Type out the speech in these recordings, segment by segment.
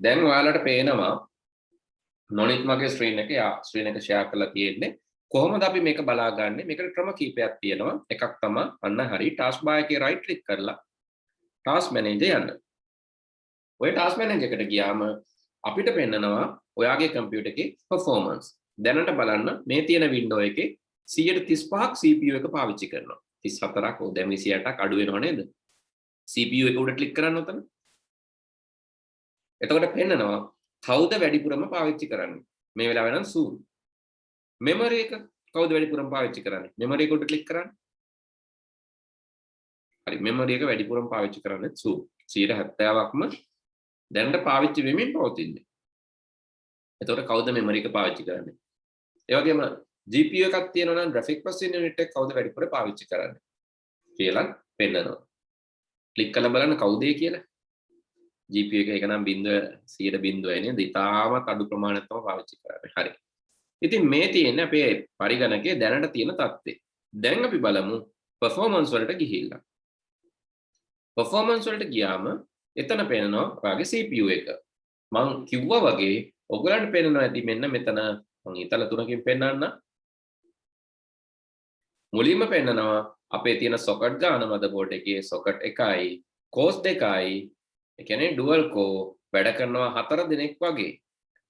දැන් ඔයාලට පේනවා නොනිත් මගේ ස්ක්‍රීන් එක ෂෙයා කරලා තියෙන්නේ. කොහොමද අපි මේක බලාගන්නේ? මේකට ක්‍රම කීපයක් තියෙනවා. එකක් තමයි අන්න හරි ටාස්ක් බාර් එකේ රයිට් ක්ලික් කරලා ටාස්ක් මැනේජර් යන්න. ඔය ටාස්ක් මැනේජර් එකට ගියාම අපිට පෙන්නනවා ඔයාගේ කම්පියුටර් එකේ performance. දැනට බලන්න මේ තියෙන වින්ඩෝ එකේ 135ක් CPU එක පාවිච්චි කරනවා. 34ක් දැන් 28ක් අඩු වෙනව නේද? CPU එක උඩ ක්ලික් කරන්න උතන. එතකොට පෙන්නනවා කවුද වැඩිපුරම පාවිච්චි කරන්නේ. මේ වෙලාවේ නම් zoom. memory එක කවුද වැඩිපුරම පාවිච්චි කරන්නේ? memory එක උඩ ක්ලික් කරන්න. හරි memory එක වැඩිපුරම පාවිච්චි කරන්නේ zoom. 70%ක්ම දැනට පාවිච්චි වෙමින් පවතින්නේ. එතකොට කවුද memory එක පාවිච්චි කරන්නේ? ඒ වගේම GPU එකක් තියෙනවා නම් graphic processing unit එක කවුද වැඩිපුර පාවිච්චි කරන්නේ කියලා පෙන්නනවා. ක්ලික් කරලා බලන්න කවුද ඒ කියලා. GPU එක එක නම් 0.0 නේද? ඉතාමත් අඩු ප්‍රමාණයක් තමයි පාවිච්චි කරන්නේ. හරි. ඉතින් මේ තියෙන්නේ අපේ පරිගණකයේ දැනට තියෙන තත්ත්වය. දැන් අපි බලමු performance වලට ගිහිල්ලා. performance වලට ගියාම එතන පේනවා ඔයාගේ CPU එක. මම කිව්වා වගේ ඔයගලන්ට පේනවා ඇති මෙන්න මෙතන මම ඊතල තුනකින් පෙන්නන්න. මුලින්ම පෙන්නනවා අපේ තියෙන socket ගාන motherboard එකේ socket 1යි cores 2යි ඒ කියන්නේ dual core වැඩ කරනවා 4 දිනක් වගේ.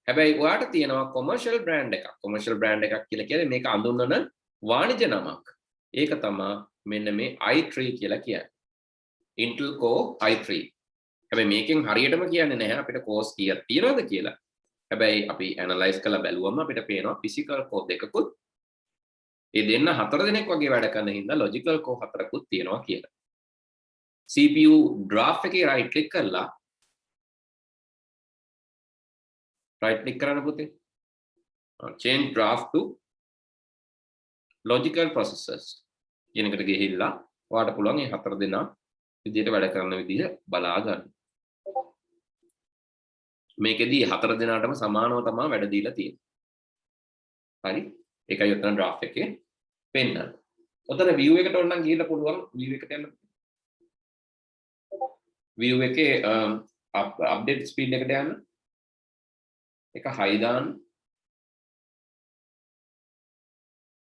හැබැයි ඔයාට තියෙනවා commercial brand එකක්. commercial brand එකක් කියලා කියන්නේ මේක අඳුන්වන වාණිජ නමක්. ඒක තමයි මෙන්න මේ i3 කියලා කියන්නේ. Intel Core i3. හැබැයි මේකෙන් හරියටම කියන්නේ නැහැ අපිට cores කීයක් තියෙනවද කියලා. හැබැයි අපි ඇනලයිස් කරලා බැලුවම අපිට පේනවා physical core දෙකකුත් ඒ දෙන්න 4 දිනක් වගේ වැඩ කරන හින්දා logical core 4කුත් තියෙනවා කියලා. CPU draft එකේ right click කරලා right click කරන්න පුතේ. change draft to logical processors කියන එකට ගිහිල්ලා ඔයාලට පුළුවන් මේ 4 දෙනා විදිහට වැඩ කරන විදිහ බලා ගන්න. මේකෙදී 4 දෙනාටම සමානව තමයි වැඩ දීලා තියෙන්නේ. හරි? ඒකයි උතන draft එකේ පෙන්නන්නේ. උතන view එකට ඕනනම් ගිහිල්ලා පුළුවන් view එකට යන්න. view එකේ update speed එකට යන්න. එක high දාන්න.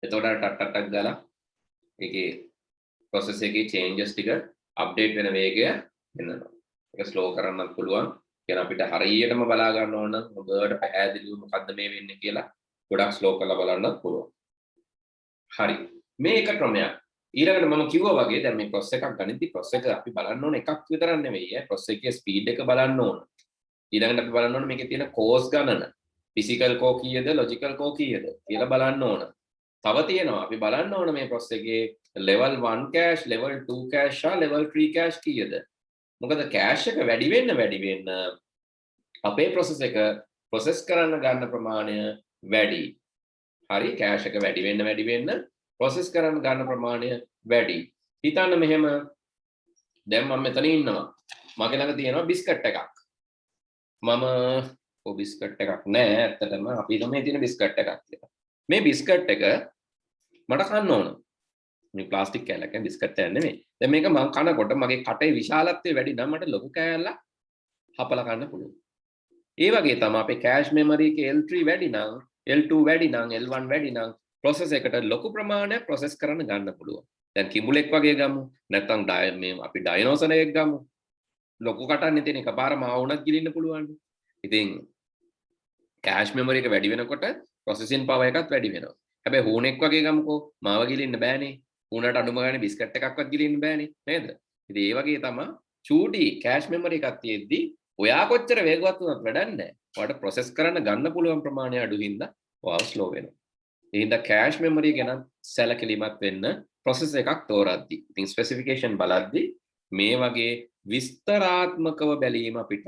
එතකොට ටක් දාලා ඒකේ process එකේ changes ටික update වෙන වේගය වෙනවා. ඒක slow කරන්නත් පුළුවන්. කියන අපිට හරියටම බලා ගන්න ඕන නම් හොඳට පැහැදිලිව මොකද්ද මේ වෙන්නේ කියලා ගොඩක් slow කරලා බලන්නත් පුළුවන්. හරි. මේ එක ක්‍රමයක්. ඊළඟට මම කිව්වා වගේ දැන් මේ process එකක් ගනිද්දි process එක අපි බලන්න ඕන එකක් විතරක් නෙවෙයි ඈ process එකේ speed එක බලන්න ඕන. ඊළඟට අපි බලන්න ඕන මේකේ තියෙන cores ගණන. physical core කීයද logical core කීයද කියලා බලන්න ඕන. තව තියෙනවා අපි බලන්න ඕන මේ process එකේ level 1 cache, level 2 cache සහ level 3 cache කීයද? මොකද cache එක වැඩි වෙන්න අපේ process එක process කරන්න ගන්න ප්‍රමාණය වැඩි. හරි cache එක වැඩි වෙන්න process කරන්න ගන්න ප්‍රමාණය වැඩි. හිතන්න මෙහෙම දැන් මම මෙතන ඉන්නවා. මගේ ළඟ තියෙනවා බිස්කට් එකක්. මම බිස්කට් එකක් නෑ ඇත්තටම අපි තමයි තියෙන බිස්කට් එකක් කියලා. මේ බිස්කට් එක මට කන්න ඕන. මේ ප්ලාස්ටික් කෑල්ලක් බිස්කට් එකක් නෙමෙයි. දැන් මේක මම කනකොට මගේ කටේ විශාලත්වය වැඩි නම් මට ලොකු කෑල්ලක් හපලා කන්න පුළුවන්. ඒ වගේ තමයි අපේ කෑෂ් මෙමරි එකේ L3 වැඩි නම් L2 වැඩි නම් L1 වැඩි නම් process එකට ලොකු ප්‍රමාණයක් process කරන්න ගන්න පුළුවන්. දැන් කිඹුලෙක් වගේ ගමු. නැත්නම් මේ අපි ඩයිනෝසර් එකක් ගමු. ලොකු කටන්නේ තියෙන එකපාර මාව වුණත් ගිලින්න පුළුවන්. ඉතින් කෑෂ් මෙමරි එක වැඩි වෙනකොට processing power එකත් වැඩි වෙනවා. හැබැයි හූනෙක් වගේ ගමුකෝ මාව ගිලින්න බෑනේ. හූනට අඩුම ගානේ බිස්කට් එකක්වත් ගිලින්න බෑනේ නේද? ඉතින් ඒ වගේ තමයි චූටි කෑෂ් මෙමරි එකක් තියෙද්දි ඔයා කොච්චර වේගවත් වුණත් වැඩක් නැහැ. ඔයාට process කරන්න ගන්න පුළුවන් ප්‍රමාණය අඩු හින්දා ඔයාව slow වෙනවා. ඒ හින්දා කෑෂ් මෙමරි ගැන සැලකිලිමත් වෙන්න process එකක් තෝරද්දි. ඉතින් specification බලද්දි මේ වගේ විස්තරාත්මකව බැලීම අපිට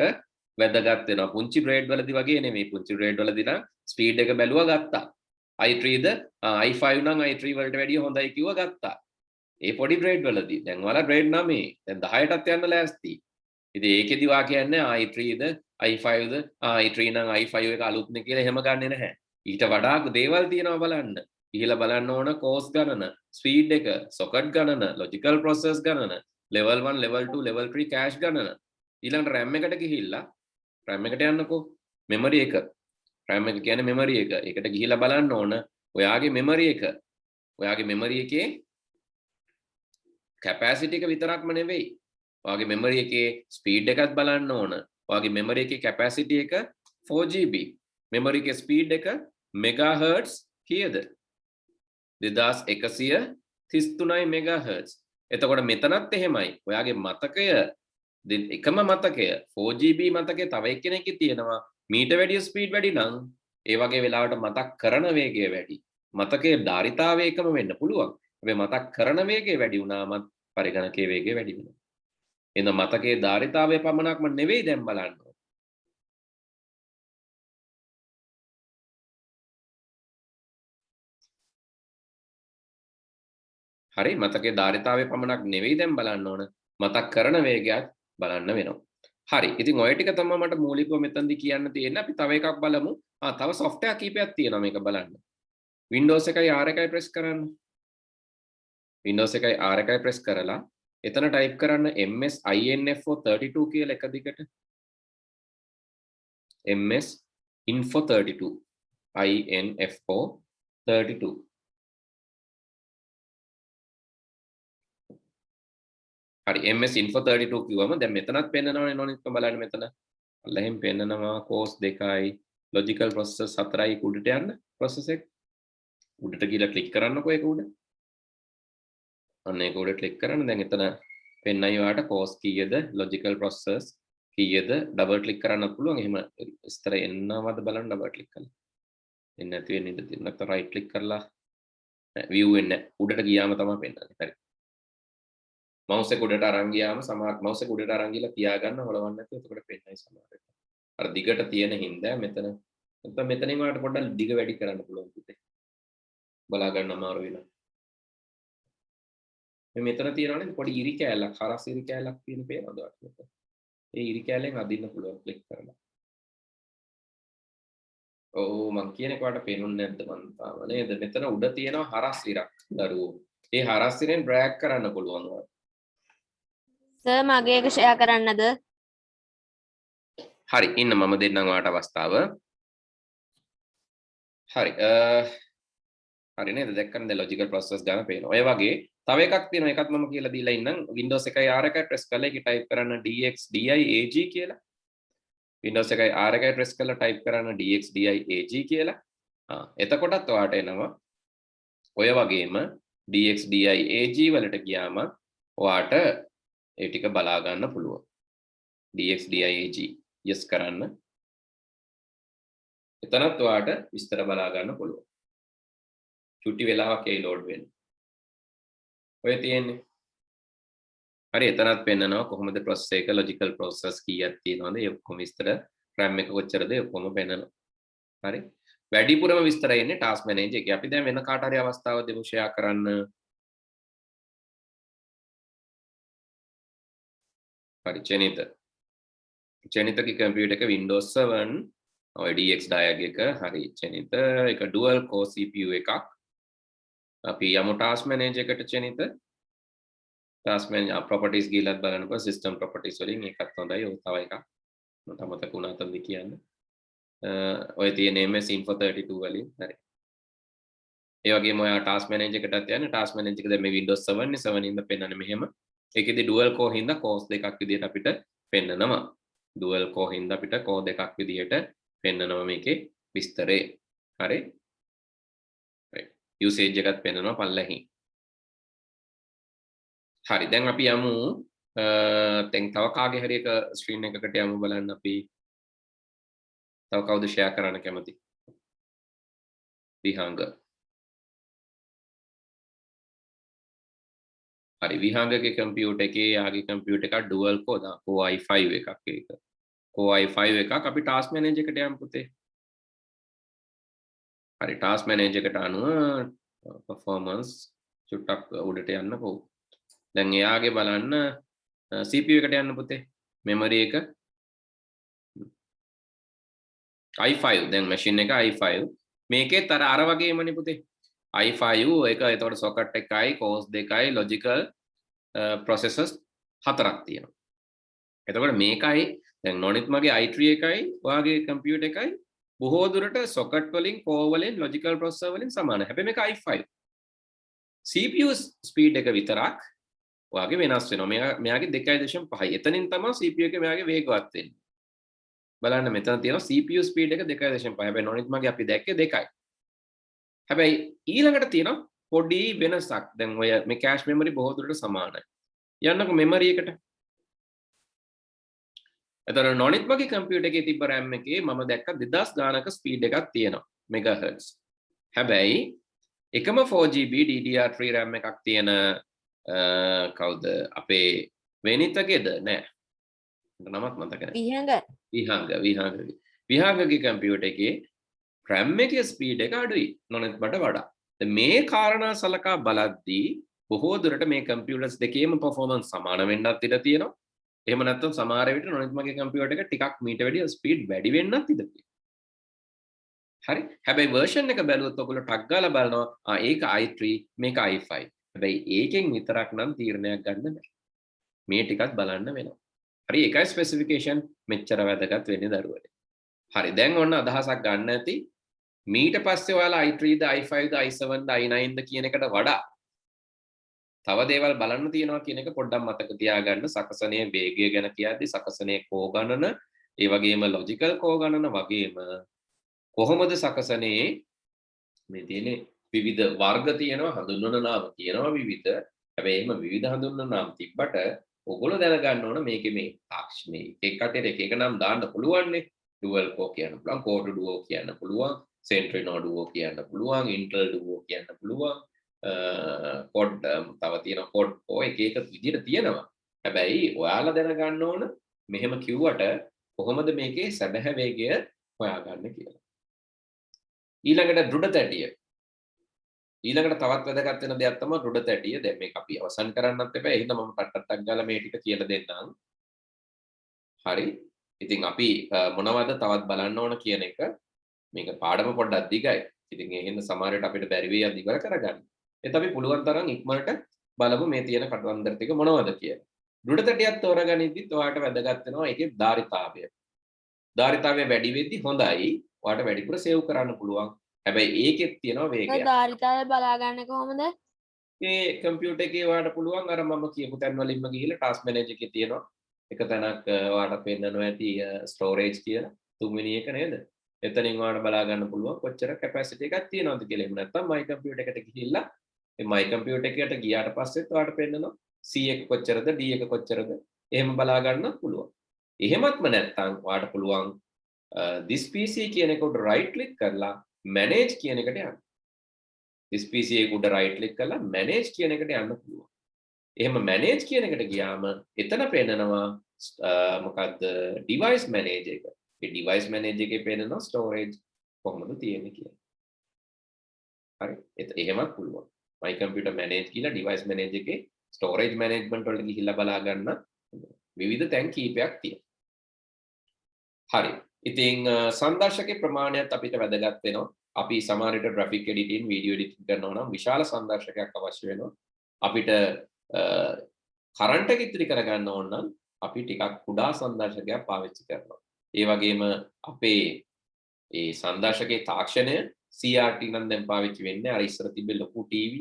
වැදගත් වෙනවා. පුංචි බ්‍රේඩ් වලදී වගේ නෙමෙයි. පුංචි බ්‍රේඩ් වලදී නම් ස්පීඩ් එක බැලුවා ගත්තා. i3ද i5 නම් i3 වලට වැඩිය හොඳයි කිව්වා ගත්තා. ඒ පොඩි බ්‍රේඩ් වලදී දැන් ඔයාලා බ්‍රේඩ් 9 දැන් 10ටත් යන්න ලෑස්ති. ඉතින් ඒකෙදි වා කියන්නේ i3ද i5ද i3 නම් i5 එක අලුත්නේ කියලා එහෙම ගන්නෙ නැහැ. ඊට වඩා දේවල් තියෙනවා බලන්න. ඉහළ බලන්න ඕන course ගණන, speed එක, socket ගණන, logical process ගණන, level 1, level 2, level 3 cache ගණන. ඊළඟට RAM එකට ගිහිල්ලා RAM එකට යන්නකෝ. memory එක. RAM එක කියන්නේ memory එක. ඒකට ගිහිලා බලන්න ඕන ඔයාගේ memory එක. ඔයාගේ memory එකේ capacity එක විතරක්ම නෙවෙයි. ඔයාගේ memory එකේ speed එකත් බලන්න ඕන. ඔයාගේ memory එකේ capacity එක 4GB. memory එකේ speed එක megahertz කීයද? 2133 megahertz. එතකොට මෙතනත් එහෙමයි. ඔයාගේ මතකය එකම මතකය 4GB මතකය තව එක්කෙනෙක්ගේ තියෙනවා. මීට වැඩිය ස්පීඩ් වැඩි නම් ඒ වගේ වෙලාවට මතක් කරන වේගය වැඩි. මතකයේ ධාරිතාවය එකම වෙන්න පුළුවන්. හැබැයි මතක් කරන වේගය වැඩි වුණාමත් පරිගණකයේ වේගය වැඩි වෙනවා. එහෙනම් මතකයේ ධාරිතාවය පමණක්ම නෙවෙයි දැන් බලන්න. හරි මතකයේ ධාරිතාවය පමණක් නෙවෙයි දැන් බලන්න ඕන. මතක් කරන වේගයත් බලන්න වෙනවා. හරි. ඉතින් ඔය ටික තමයි මට මූලිකව මෙතනදී කියන්න තියෙන්නේ. අපි තව එකක් බලමු. තව software කීපයක් තියෙනවා මේක බලන්න. Windows එකයි R එකයි press කරන්න. Windows එකයි R එකයි press කරලා එතන type කරන්න MS INFO32 කියලා එක දිගට. MS info32 INFO32 හරි MS info32 කිව්වම දැන් මෙතනත් පෙන්නනවනේ නෝනිත් බලන්න මෙතන අල්ලහෙන් පෙන්නනවා course 2යි logical process 4යි උඩට යන්න process එක උඩට ගිහලා click කරන්නකෝ ඒක උඩ අන්න ඒක උඩ click කරන්න දැන් එතන පෙන්නයි ඔයාලට course කීයද logical process කීයද double click කරන්න පුළුවන් එහෙම ඉස්තර එන්නවද බලන්න double click කරලා එන්නේ නැති වෙන්න ඉඩ තියෙනවා නැත්නම් right click කරලා view වෙන්නේ උඩට ගියාම තමයි පෙන්නන්නේ හරි mouse එක උඩට අරන් ගියාම සමහර mouse එක උඩට අරන් ගිහලා තියාගන්න හොලවන්න නැතුව එතකොට පෙන්නයි සමහර එක. අර දිගට තියෙන හින්දා මෙතන නැත්නම් මෙතනින් ඔයාලට පොඩ්ඩක් දිග වැඩි කරන්න පුළුවන් පුතේ. බලා ගන්න අමාරු වෙනවා. මේ මෙතන තියෙනවනේ පොඩි ඉරි කෑල්ලක් හරස් ඉරි කෑල්ලක් තියෙන පේනවද ඔයාලට? ඒ ඉරි කෑල්ලෙන් අදින්න පුළුවන් ක්ලික් කරලා. ඔව් මං කියන්නේ ඔයාලට පේනුන්නේ නැද්ද මං තාම නේද? මෙතන උඩ තියෙනවා හරස් ඉරක් දරුවෝ. ඒ හරස් ඉරෙන් ඩ්‍රැග් කරන්න පුළුවන් ඔයාලට. සර් මගේ එක ෂෙයා කරන්නද? හරි ඉන්න මම දෙන්නම් ඔයාලට අවස්ථාව. හරි හරි නේද දැක්කම දැන් logical process ගන්න පේනවා. ඔය වගේ තව එකක් තියෙනවා ඒකත් මම කියලා දීලා ඉන්නම් Windows එකයි R එකයි press කරලා ඒක type කරන්න DXDIAG කියලා. Windows එකයි R එකයි press කරලා type කරන්න DXDIAG කියලා. එතකොටත් ඔයාලට එනවා ඔය වගේම DXDIAG වලට ගියාම ඔයාලට ඒ ටික බලා ගන්න පුළුවන්. DXDIAG yes කරන්න. එතනත් ඔයාලට විස්තර බලා ගන්න පුළුවන්. චුටි වෙලාවක් ඒ ලෝඩ් වෙන්න. ඔය තියෙන්නේ. හරි එතනත් පෙන්නනවා කොහොමද process එක logical process කීයක් තියෙනවද ඒ ඔක්කොම විස්තර RAM එක කොච්චරද ඒ ඔක්කොම පෙන්නනවා. හරි. වැඩිපුරම විස්තර එන්නේ task manager එකේ. අපි දැන් වෙන කාට හරි අවස්ථාව දෙමු share කරන්න. හරි චෙනිතගේ computer එක Windows 7 ඔය DX diag එක හරි චෙනිත ඒක dual core CPU එකක්. අපි යමු task manager එකට චෙනිත task manager properties ගිහලා බලනකොට system properties වලින් එකක් හොඳයි ඔය තව එකක් මට මතක වුණා තම්දි කියන්න ඔය තියෙන MS info32 වලින් හරි ඒ වගේම ඔය task manager එකටත් යන්න task manager එක දැන් මේ Windows 7 නේ 7 ඉඳන් පෙන්නන්නේ මෙහෙම ඒකෙදි dual core හින්දා cores දෙකක් විදිහට අපිට පෙන්නනවා dual core හින්දා අපිට core දෙකක් විදිහට පෙන්නනවා මේකේ විස්තරේ හරි usage එකත් පෙන්නනවා පල්ලෙහින් හරි දැන් අපි යමු දැන් තව කාගේ හරි එක ස්ක්‍රීන් එකකට යමු බලන්න අපි තව කවුද ෂෙයා කරන්න කැමති විහංග හරි විහංගගේ කම්පියුටර් එකේ යාගේ කම්පියුටර් එක ඩුවල් core core i5 එකක් ඒක core i5 එකක් අපි task manager එකට යමු පුතේ හරි task manager එකට අනුව performance චුට්ටක් උඩට යන්නකෝ දැන් එයාගේ බලන්න CPU එකට යන්න පුතේ memory එක i5 දැන් machine එක i5 මේකෙත් අර වගේමනේ පුතේ i5 එක එතකොට socket එකයි cores දෙකයි logical processors හතරක් තියෙනවා එතකොට මේකයි දැන් නොනිත් මගේ i3 එකයි ඔයාගේ කම්පියුටර් එකයි බොහෝ දුරට socket වලින් core වලින් logical processor වලින් සමානයි. හැබැයි මේක i5. CPU ස්පීඩ් එක විතරක් ඔයාගේ වෙනස් වෙනවා. මෙයාගේ 2.5. එතනින් තමයි CPU එක මෙයාගේ වේගවත් වෙන්නේ. බලන්න මෙතන තියෙනවා CPU ස්පීඩ් එක 2.5. හැබැයි නොනිත් මගේ අපි දැක්කේ 2යි. හැබැයි ඊළඟට තියෙනවා පොඩි වෙනසක්. දැන් ඔය මේ කෑෂ් මෙමරි බොහෝ දුරට සමානයි. යන්නකො මෙමරි එකට. එතන නොනිත් මගේ කම්පියුටර් එකේ තිබ්බ RAM එකේ මම දැක්ක 2000 ගානක ස්පීඩ් එකක් තියෙනවා මෙගාහර්ට්ස්. හැබැයි එකම 4GB DDR3 RAM එකක් තියෙන කවුද අපේ වෙනිතගේද නෑ නමක් මතක නැහැ. විහාංගගේ කම්පියුටර් එකේ RAM එකේ ස්පීඩ් එක අඩුයි නොනිත් මට වඩා. මේ කාරණා සලකා බලද්දී බොහෝ දුරට මේ කම්පියුටර්ස් දෙකේම performance සමාන වෙන්නත් ඉඩ තියෙනවා. එහෙම නැත්නම් සමහර විට නොනිත් මගේ කම්පියුටර් එක ටිකක් මීට වැඩිය ස්පීඩ් වැඩි වෙන්නත් ඉඩ තියෙනවා. හරි. හැබැයි version එක බැලුවොත් ඔයගොල්ලෝ ටක් ගාලා බලනවා ඒක i3 මේක i5. හැබැයි ඒකෙන් විතරක් නම් තීරණයක් ගන්න බෑ. මේ ටිකත් බලන්න වෙනවා. හරි ඒකයි ස්පෙસિෆිකේෂන් මෙච්චර වැදගත් වෙන්නේ දරුවනේ. හරි දැන් ඔන්න අදහසක් ගන්න ඇති. මීට පස්සේ ඔයාලා i3ද i5ද i7ද i9ද කියන එකට වඩා තව දේවල් බලන්න තියෙනවා කියන එක පොඩ්ඩක් මතක තියාගන්න. සකසනයේ වේගය ගැන කියද්දි සකසනයේ කෝ ගණන, ඒ වගේම ලොජිකල් කෝ ගණන වගේම කොහොමද සකසනයේ මේ තියෙන්නේ විවිධ වර්ග තියෙනවා, හඳුන්වන නාම තියෙනවා විවිධ. හැබැයි එහෙම විවිධ හඳුන්වන නාම තිබ්බට ඔයගොල්ලෝ දැනගන්න ඕන මේකේ මේ තාක්ෂණයේ එක කටේ එක එක නම් දාන්න පුළුවන් නේ. dual core කියන්න පුළුවන්, core duo කියන්න පුළුවන්, Centrino duo කියන්න පුළුවන්, Intel duo කියන්න පුළුවන්. පොඩ් තව තියෙන පොඩ් ඔය එක එක විදිහට තියෙනවා. හැබැයි ඔයාලා දැනගන්න ඕන මෙහෙම කිව්වට කොහොමද මේකේ සැබෑ වේගය හොයාගන්න කියලා. ඊළඟට දෘඩ තැටිය. ඊළඟට තවත් වැදගත් වෙන දෙයක් තමයි දෘඩ තැටිය. දැන් මේක අපි අවසන් කරන්නත් එපා. එහෙනම් මම ටක් ගාලා මේ ටික කියලා දෙන්නම්. හරි. ඉතින් අපි මොනවද තවත් බලන්න ඕන කියන එක මේක පාඩම පොඩ්ඩක් දිගයි. ඉතින් ඒ හින්දා සමහරවිට අපිට බැරි වෙයි අද ඉවර කරගන්න. ඒත් අපි පුළුවන් තරම් ඉක්මනට බලමු මේ තියෙන කටවන්දර ටික මොනවද කියලා. දෘඩ තැටියක් තෝරගනිද්දිත් ඔයාලට වැදගත් වෙනවා ඒකේ ධාරිතාවය. ධාරිතාවය වැඩි වෙද්දි හොඳයි. ඔයාලට වැඩිපුර සේව් කරන්න පුළුවන්. හැබැයි ඒකෙත් තියෙනවා වේගයක්. ධාරිතාවය බලා ගන්න කොහොමද? මේ කම්පියුටර් එකේ ඔයාලට පුළුවන් අර මම කියපු තැන් වලින්ම ගිහිල්ලා ටාස්ක් මැනේජර් එකේ තියෙනවා. එක තැනක් ඔයාලට පෙන්නනවා ඇති ස්ටෝරේජ් කියලා. තුන්වෙනි එක නේද? එතනින් ඔයාලට බලා ගන්න පුළුවන් කොච්චර කැපැසිටි එකක් තියෙනවද කියලා. එහෙම නැත්නම් මයි කම්පියුටර් එකට ගිහිල්ලා මේ මයි කම්පියුටර් එකට ගියාට පස්සෙත් ඔයාලට පෙන්නනවා C එක කොච්චරද D එක කොච්චරද එහෙම බලා ගන්නත් පුළුවන්. එහෙමත්ම නැත්නම් ඔයාලට පුළුවන් this PC කියන එක උඩ right click කරලා manage කියන එකට යන්න. this PC එක උඩ right click කරලා manage කියන එකට යන්න පුළුවන්. එහෙම manage කියන එකට ගියාම එතන පෙන්නනවා මොකද්ද device manager එක. ඒ device manager එකේ පෙන්නනවා storage කොහොමද තියෙන්නේ කියලා. හරි. එහෙමත් පුළුවන්. my computer manage කියලා device manager එකේ storage management වලට ගිහිල්ලා බලා ගන්න විවිධ තැන් කීපයක් තියෙනවා. හරි. ඉතින් සංදර්ශකේ ප්‍රමාණයත් අපිට වැදගත් වෙනවා. අපි සමහර විට graphic editing, video editing කරනවා නම් විශාල සංදර්ශකයක් අවශ්‍ය වෙනවා. අපිට කරන්ට් එක ඉතිරි කරගන්න ඕන නම් අපි ටිකක් කුඩා සංදර්ශකයක් පාවිච්චි කරනවා. ඒ වගේම අපේ ඒ සංදර්ශකයේ තාක්ෂණය CRT නම් දැන් පාවිච්චි වෙන්නේ. අර ඉස්සර තිබ්බ ලොකු TV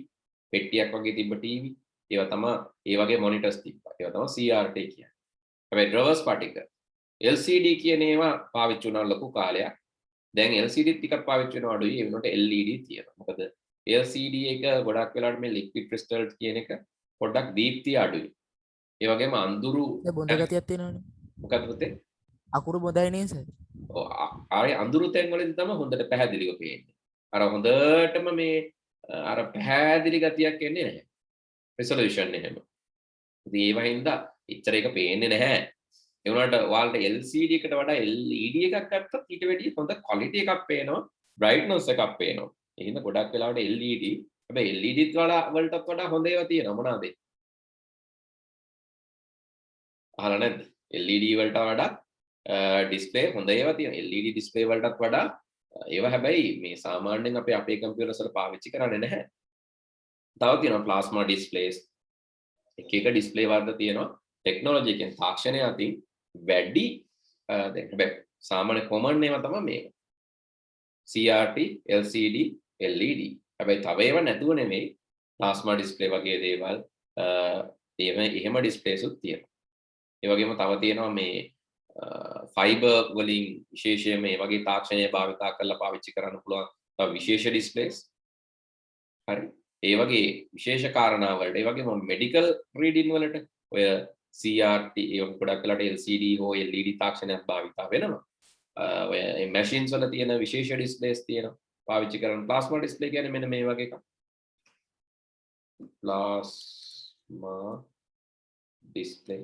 පෙට්ටියක් වගේ තිබ්බ TV. ඒවා තමයි ඒ වගේ මොනිටර්ස් තිබ්බා. ඒවා තමයි CRT කියන්නේ. හැබැයි රිවර්ස් පටික LCD කියන ඒවා පාවිච්චි වුණා ලොකු කාලයක්. දැන් LCD ටිකක් පාවිච්චි වෙනවා අඩුයි. ඒ වෙනකොට LED තියෙනවා. මොකද LCD එක ගොඩක් වෙලාවට මේ liquid crystal කියන එක පොඩ්ඩක් දීප්තිය අඩුයි. ඒ වගේම අඳුරු බොඳ ගතියක් තියෙනවනේ. මොකද පුතේ? අකුරු බොඳයි නේද සර්? ඔව් ආයේ අඳුරු තැන් වලදී තමයි හොඳට පැහැදිලිව පේන්නේ. අර හොඳටම මේ අර පැහැදිලි ගතියක් එන්නේ නැහැ. resolution එහෙම. ඉතින් ඒ වහින්දා එච්චර එක පේන්නේ නැහැ. ඒ වුණාට ඔයාලට LCD එකට වඩා LED එකක් ගත්තත් ඊට වැඩිය හොඳ quality එකක් පේනවා, brightness එකක් පේනවා. ඒ හින්දා ගොඩක් වෙලාවට LED හැබැයි LED වලටත් වඩා හොඳ ඒවා තියෙනවා මොනවාද? අහලා නැද්ද? LED වලට වඩා display හොඳ ඒවා තියෙනවා. LED display වලටත් වඩා ඒවා හැබැයි මේ සාමාන්‍යයෙන් අපේ කම්පියුටර්ස් වල පාවිච්චි කරන්නේ නැහැ. තව තියෙනවා plasma displays. එක display වර්ග තියෙනවා. ටෙක්නොලොජි එකෙන් තාක්ෂණය අතින් වැඩි දැන් හැබැයි සාමාන්‍ය කොමන් ඒවා තමයි මේක. CRT, LCD, LED. හැබැයි තව ඒවා නැතුව නෙමෙයි plasma display වගේ දේවල් එහෙම ඩිස්ප්ලේසුත් තියෙනවා. ඒ වගේම තව තියෙනවා මේ ෆයිබර් වලින් විශේෂයෙන් මේ වගේ තාක්ෂණය භාවිතා කරලා පාවිච්චි කරන්න පුළුවන් තව විශේෂ ඩිස්ප්ලේස්. හරි. ඒ වගේ විශේෂ කාරණා වලට ඒ වගේම මෙඩිකල් රීඩින් වලට ඔය CRT ඒ ගොඩක් වෙලාට LCD හෝ LED තාක්ෂණයක් භාවිතා වෙනවා. ඔය මැෂින්ස් වල තියෙන විශේෂ ඩිස්ප්ලේස් තියෙනවා. පාවිච්චි කරන ප්ලාස්මා ඩිස්ප්ලේ කියන්නේ මෙන්න මේ වගේ එකක්. Plasma display.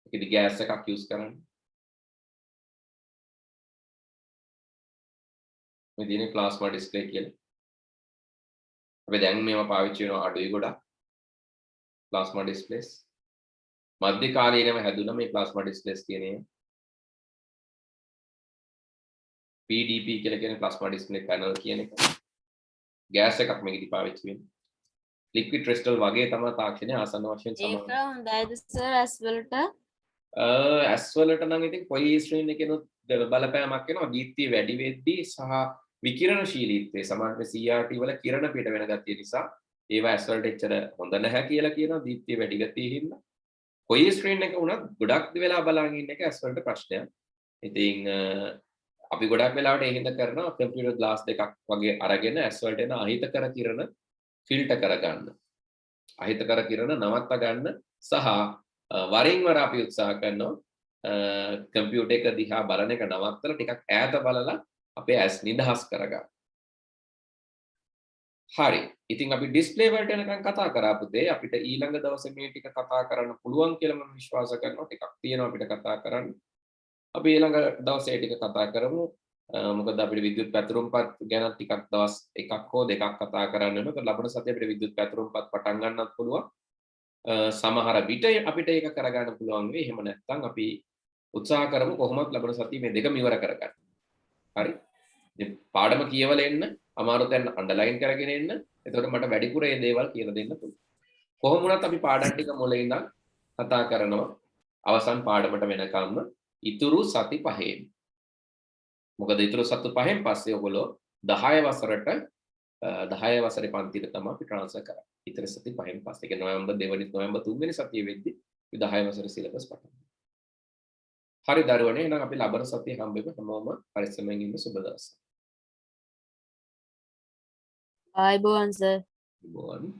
ඒකෙදි ගෑස් එකක් යූස් කරන්නේ. මේ දිනේ ප්ලාස්මා ඩිස්ප්ලේ කියලා. අපි දැන් මේවා පාවිච්චි කරනවා අඩුයි ගොඩක්. ප්ලාස්මා ඩිස්ප්ලේස්. මධ්‍ය කාලීනව හැදුණා මේ ප්ලාස්මා ඩිස්ප්ලේස් කියන එක. PDP කියලා කියන ප්ලාස්මා ඩිස්ප්ලේ පැනල් කියන එක. ගෑස් එකක් මේකෙදි පාවිච්චි වෙන්නේ. ලික්විඩ් ක්‍රිස්ටල් වගේ තමයි තාක්ෂණය ආසන්න වශයෙන් ඒක සමාන. හොඳයිද සර් ඇස් වලට? ඇස් වලට නම් ඉතින් කොයි ස්ක්‍රීන් එකේනොත් බලපෑමක් වෙනවා. දීප්තිය වැඩි වෙද්දී සහ විකිරණශීලීත්වයේ සමානව CRT වල කිරණ පිට වෙන ගතිය නිසා ඒවා ඇස් වලට එච්චර හොඳ නැහැ කියලා කියනවා. දීප්තිය වැඩි ගතිය හින්දා. කොයි ස්ක්‍රීන් එක වුණත් ගොඩක් වෙලා බලන් ඉන්න එක ඇස් වලට ප්‍රශ්නයක්. ඉතින් අපි ගොඩක් වෙලාවට ඒ හින්දා කරනවා කම්පියුටර් ග්ලාස් දෙකක් වගේ අරගෙන ඇස් වලට එන අහිතකර කිරණ ෆිල්ටර් කරගන්න. අහිතකර කිරණ නවත්ත ගන්න සහ වරින් වර අපි උත්සාහ කරනවා කම්පියුටර් එක දිහා බලන එක නවත්තලා ටිකක් ඈත බලලා අපේ ඇස් නිදහස් කරගන්න. හරි. ඉතින් අපි ඩිස්ප්ලේ වලට එනකන් කතා කරා පුතේ. අපිට ඊළඟ දවසේ මේ ටික කතා කරන්න පුළුවන් කියලා මම විශ්වාස කරනවා. ටිකක් තියෙනවා අපිට කතා කරන්න. අපි ඊළඟ දවසේ ටික කතා කරමු. මොකද අපිට විද්‍යුත් පැතුරුම්පත් ගැන ටිකක් දවස් එකක් හෝ දෙකක් කතා කරන්න වෙනවා. ලබන සතියේ අපිට විද්‍යුත් පැතුරුම්පත් පටන් ගන්නත් පුළුවන්. සමහර විට අපිට ඒක කරගන්න පුළුවන් වෙයි. එහෙම නැත්නම් අපි උත්සාහ කරමු කොහොමද ලබන සතියේ මේ දෙකම ඉවර කරගන්න. හරි. ඉතින් පාඩම කියවලා එන්න, අමාරු තැන් අන්ඩර්ලයින් කරගෙන එන්න. එතකොට මට වැඩිපුර මේ දේවල් කියලා දෙන්න පුළුවන්. කොහොම වුණත් අපි පාඩම් ටික මුලින් ඉඳන් කතා කරනවා. අවසන් පාඩමට වෙනකම්ම ඉතුරු සති පහෙන්. මොකද ඉතුරු සති පහෙන් පස්සේ ඔයගොල්ලෝ 10 වසරට 10 වසරේ පන්තියට තමයි අපි ට්‍රාන්ස්ෆර් කරන්නේ. ඉතින් සති පහෙන් පස්සේ ඒක නොවැම්බර් 2 වෙනි නොවැම්බර් 3 වෙනි සතියේ වෙද්දි 10 වසරේ සිලබස් පටන් ගන්නවා. හරි දරුවනේ එහෙනම් අපි ලබන සතියේ හම්බෙමු. හැමෝම පරිස්සමෙන් ඉන්න සුබ දවසක්. ආයිබෝවන් සර්. ආයිබෝවන්.